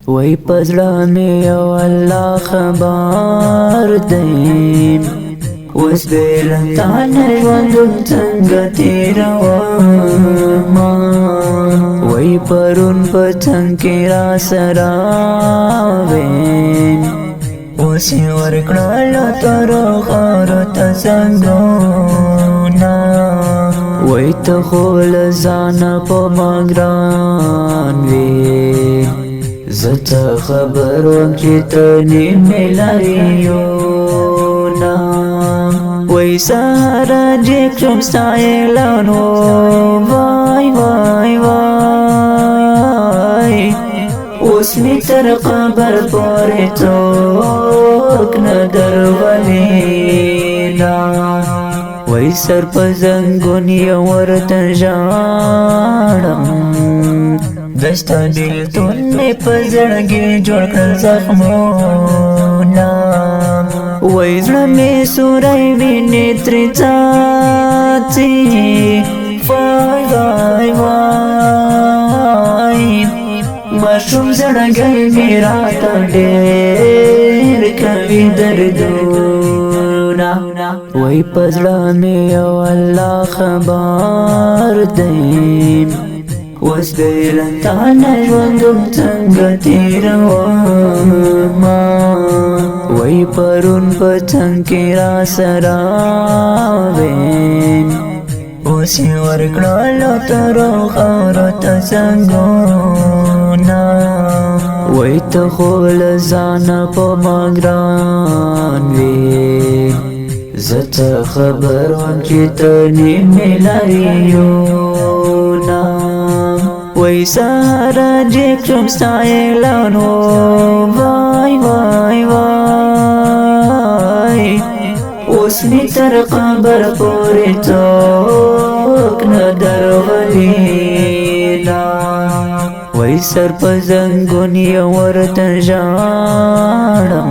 وای پزړه مې او الله خبر دی اوس بیرته نه ژوندون څنګه تېرومه وای پرون په څنګ کې را سره وې اوس یې ورکړله تر غاره ته زنګونه وای ته خو له ځانه په ما ګران وې زه څه خبر وم چې ته نیمې لاریونه وای سهاره جګ شوم ستا اعلان و وای وای وای اوس مې تر قبر پورې څوک نه درولېده وای سر په زنګون یې ورته ژاړم دستا بیلتون می په زړګي جوړ کړل زخمونه وای زړه مې سوری وینې ترې څاڅي وای وای وای ماشوم زړګی مې راته ډېر کوي دردونه وای په زړه مې او الله خبر دی اوس بیرته نه ژوندون څنګه تېرومه وای پرون په څنګ کې را سره وې اوس یې ورکړله تر غاره ته زنګونه وای ته خو له ځانه په ما ګران وې زه څه خبر وم چې ته نیمې لاریونه وای سهاره جګ شوم ستا اعلان و وای وای وای اوس مې تر قبر پورې څوک نه درولېده وای سر په زنګون یې ورته ژاړم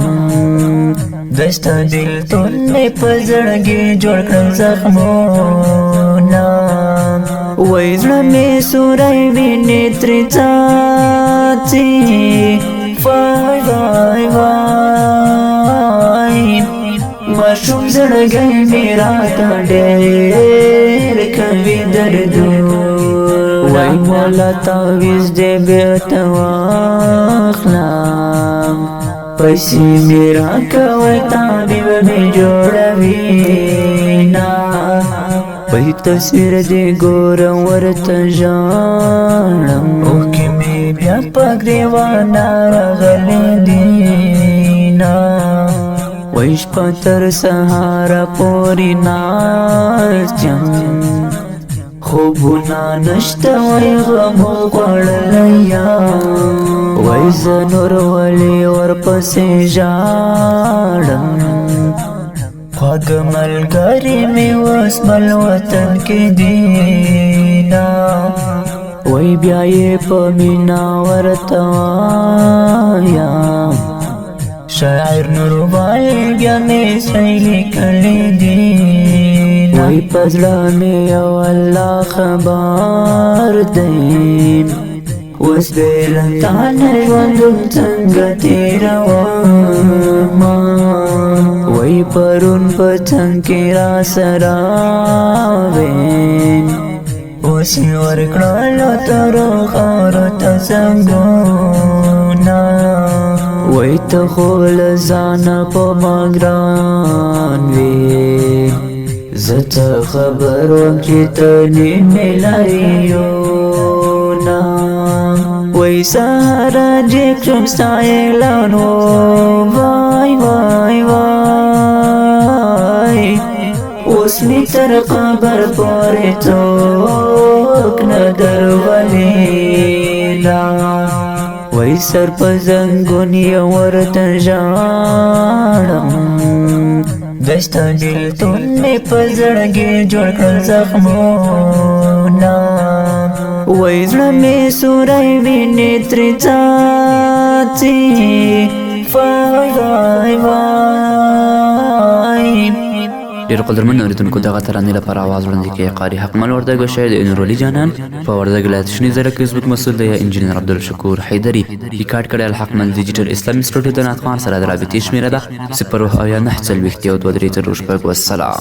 دستا بیلتون مې په زړګي جوړ کړل زخمونه وای زړه مې سوری وینې ترې څاڅي وای وای وای ماشوم زړګی مې راته ډېر کوي دردونه وای مولا تعویض دې بېرته واخلم پیسې مې راکوه طبیب مې جوړوینه وای تصویر دې ګورم ورته ژاړم اوښکې مې بیا په ګریوانه راغلې دینه وای شپه تر سهاره پورې ناست یم خوبونه نشته وای غم خوړلی یم وای زه نور ولې ورپسې ژاړم خواږه ملګري مې اوس بل وطن کې دینه وای بیا یې په مینه ورته وایم شاعر نوربای بیا مې سړی لیکلی دینه وای په زړه مې او الله خبر دی اوس بیرته نه ژوندون څنګه تېرومه وای پرون په څنګ کې را سره وې اوس یې ورکړله تر غاره ته زنګونه وای ته خو له ځانه په ما ګران وې زه څه خبر وم چې ته نیمې لاریونه وای سهاره جګ شوم ستا اعلان و وای وای وای اوس مې تر قبر پورې څوک نه درولېده وای سر په زنګون یې ورته ژاړم دستا بیلتون مې په زړګي جوړ کړل زخمونه وای زړه مې سوری وینې ترې څاڅي وای وای وای ډیر قدرمن اوریدونکو دغه ترانې لپاره आवाज وړاندې کوي قاری حکمل وردګ شاعر د نور علي جانان په وردګ ولایت شنی زره کې فیسبوک مسؤل دی انجینر عبدالشکور حیدری ریکارډ کړی الحکمل ډیجیټل اسلامي سټوډیو د نعت خان سره د رابطې شمیره ده 0 او 9 40 والسلام.